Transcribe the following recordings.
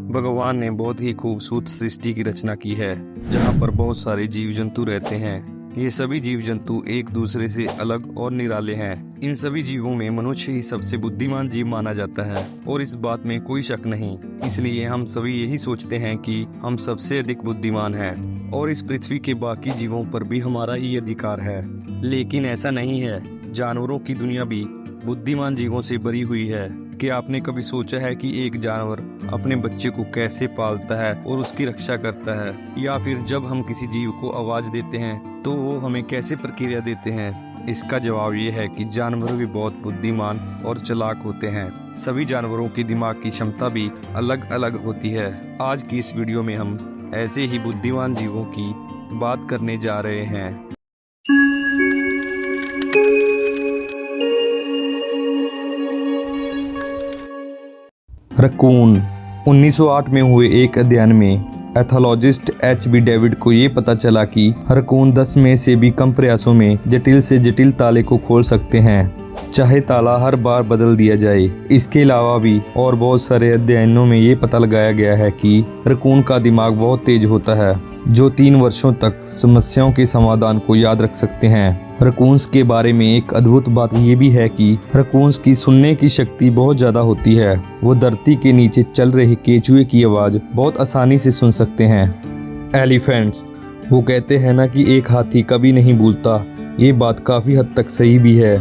भगवान ने बहुत ही खूबसूरत सृष्टि की रचना की है, जहाँ पर बहुत सारे जीव जंतु रहते हैं। ये सभी जीव जंतु एक दूसरे से अलग और निराले हैं। इन सभी जीवों में मनुष्य ही सबसे बुद्धिमान जीव माना जाता है और इस बात में कोई शक नहीं। इसलिए हम सभी यही सोचते हैं कि हम सबसे अधिक बुद्धिमान हैं और इस पृथ्वी के बाकी जीवों पर भी हमारा ही अधिकार है। लेकिन ऐसा नहीं है। जानवरों की दुनिया भी बुद्धिमान जीवों से भरी हुई है। क्या आपने कभी सोचा है कि एक जानवर अपने बच्चे को कैसे पालता है और उसकी रक्षा करता है, या फिर जब हम किसी जीव को आवाज देते हैं तो वो हमें कैसे प्रतिक्रिया देते हैं? इसका जवाब ये है कि जानवर भी बहुत बुद्धिमान और चालाक होते हैं। सभी जानवरों के दिमाग की क्षमता भी अलग अलग होती है। आज की इस वीडियो में हम ऐसे ही बुद्धिमान जीवों की बात करने जा रहे हैं। रकून। 1908 में हुए एक अध्ययन में एथोलॉजिस्ट एच.बी. डेविड को ये पता चला कि रकून 10 में से भी कम प्रयासों में जटिल से जटिल ताले को खोल सकते हैं, चाहे ताला हर बार बदल दिया जाए। इसके अलावा भी और बहुत सारे अध्ययनों में ये पता लगाया गया है कि रकून का दिमाग बहुत तेज होता है, जो 3 वर्षों तक समस्याओं के समाधान को याद रख सकते हैं। रकून्स के बारे में एक अद्भुत बात यह भी है कि रकून्स की सुनने की शक्ति बहुत ज़्यादा होती है। वो धरती के नीचे चल रहे केचुए की आवाज़ बहुत आसानी से सुन सकते हैं। एलिफेंट्स। वो कहते हैं ना कि एक हाथी कभी नहीं भूलता। ये बात काफ़ी हद तक सही भी है।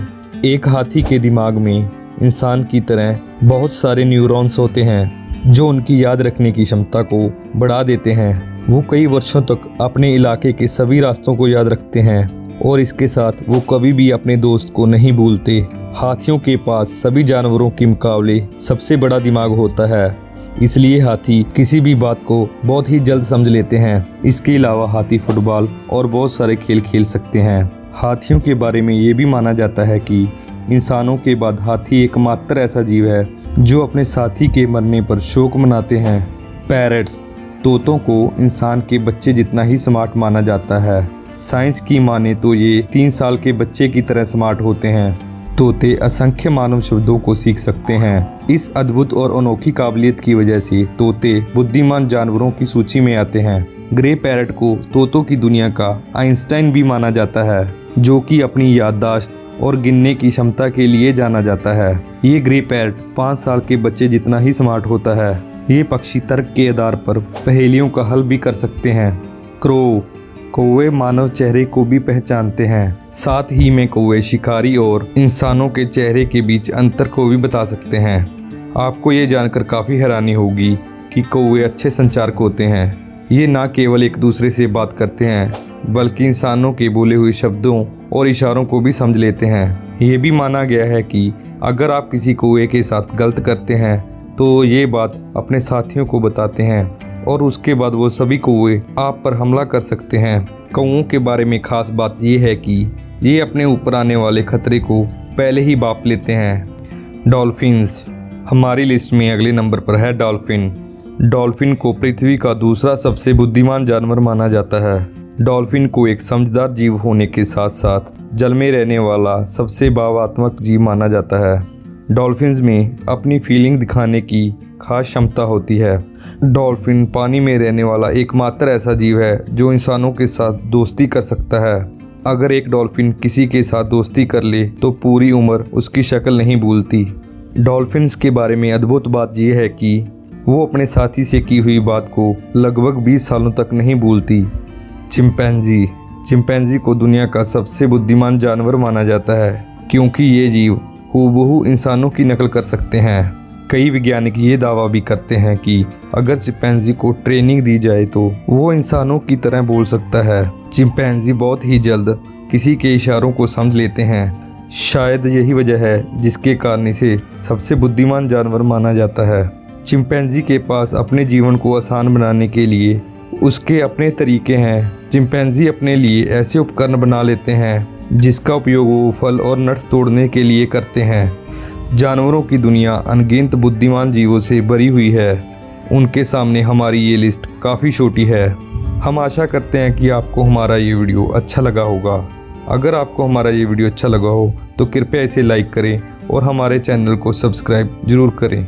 एक हाथी के दिमाग में इंसान की तरह बहुत सारे न्यूरॉन्स होते हैं, जो उनकी याद रखने की क्षमता को बढ़ा देते हैं। वो कई वर्षों तक अपने इलाके के सभी रास्तों को याद रखते हैं और इसके साथ वो कभी भी अपने दोस्त को नहीं भूलते। हाथियों के पास सभी जानवरों के मुकाबले सबसे बड़ा दिमाग होता है, इसलिए हाथी किसी भी बात को बहुत ही जल्द समझ लेते हैं। इसके अलावा हाथी फुटबॉल और बहुत सारे खेल खेल सकते हैं। हाथियों के बारे में ये भी माना जाता है कि इंसानों के बाद हाथी एकमात्र ऐसा जीव है जो अपने साथी के मरने पर शोक मनाते हैं। पैरट्स। तोतों को इंसान के बच्चे जितना ही स्मार्ट माना जाता है। साइंस की माने तो ये 3 साल के बच्चे की तरह स्मार्ट होते हैं। तोते असंख्य मानव शब्दों को सीख सकते हैं। इस अद्भुत और अनोखी काबिलियत की वजह से तोते बुद्धिमान जानवरों की सूची में आते हैं। ग्रे पैरट को तोतों की दुनिया का आइंस्टाइन भी माना जाता है, जो कि अपनी याददाश्त और गिनने की क्षमता के लिए जाना जाता है। ये ग्रे पैरट 5 साल के बच्चे जितना ही स्मार्ट होता है। ये पक्षी तर्क के आधार पर पहेलियों का हल भी कर सकते हैं। क्रो। कौवे मानव चेहरे को भी पहचानते हैं। साथ ही में कौवे शिकारी और इंसानों के चेहरे के बीच अंतर को भी बता सकते हैं। आपको ये जानकर काफ़ी हैरानी होगी कि कौवे अच्छे संचारक होते हैं। ये ना केवल एक दूसरे से बात करते हैं, बल्कि इंसानों के बोले हुए शब्दों और इशारों को भी समझ लेते हैं। ये भी माना गया है कि अगर आप किसी कौवे के साथ गलत करते हैं तो ये बात अपने साथियों को बताते हैं और उसके बाद वो सभी कौवे आप पर हमला कर सकते हैं। कौवों के बारे में खास बात ये है कि ये अपने ऊपर आने वाले खतरे को पहले ही भांप लेते हैं। डॉल्फिन्स। हमारी लिस्ट में अगले नंबर पर है डॉल्फिन। डॉल्फिन को पृथ्वी का दूसरा सबसे बुद्धिमान जानवर माना जाता है। डॉल्फिन को एक समझदार जीव होने के साथ साथ जल में रहने वाला सबसे भावात्मक जीव माना जाता है। डॉल्फिन्स में अपनी फीलिंग दिखाने की खास क्षमता होती है। डॉल्फिन पानी में रहने वाला एकमात्र ऐसा जीव है जो इंसानों के साथ दोस्ती कर सकता है। अगर एक डॉल्फिन किसी के साथ दोस्ती कर ले तो पूरी उम्र उसकी शक्ल नहीं भूलती। डॉल्फिन्स के बारे में अद्भुत बात यह है कि वो अपने साथी से की हुई बात को लगभग 20 सालों तक नहीं भूलती। चिंपैंजी। चिंपैंजी को दुनिया का सबसे बुद्धिमान जानवर माना जाता है, क्योंकि ये जीव हूबहू इंसानों की नकल कर सकते हैं। कई वैज्ञानिक ये दावा भी करते हैं कि अगर चिंपैंजी को ट्रेनिंग दी जाए तो वो इंसानों की तरह बोल सकता है। चिंपैंजी बहुत ही जल्द किसी के इशारों को समझ लेते हैं। शायद यही वजह है जिसके कारण इसे सबसे बुद्धिमान जानवर माना जाता है। चिंपैंजी के पास अपने जीवन को आसान बनाने के लिए उसके अपने तरीके हैं। चिंपैंजी अपने लिए ऐसे उपकरण बना लेते हैं जिसका उपयोग वो फल और नट्स तोड़ने के लिए करते हैं। जानवरों की दुनिया अनगिनत बुद्धिमान जीवों से भरी हुई है। उनके सामने हमारी ये लिस्ट काफ़ी छोटी है। हम आशा करते हैं कि आपको हमारा ये वीडियो अच्छा लगा होगा। अगर आपको हमारा ये वीडियो अच्छा लगा हो तो कृपया इसे लाइक करें और हमारे चैनल को सब्सक्राइब जरूर करें।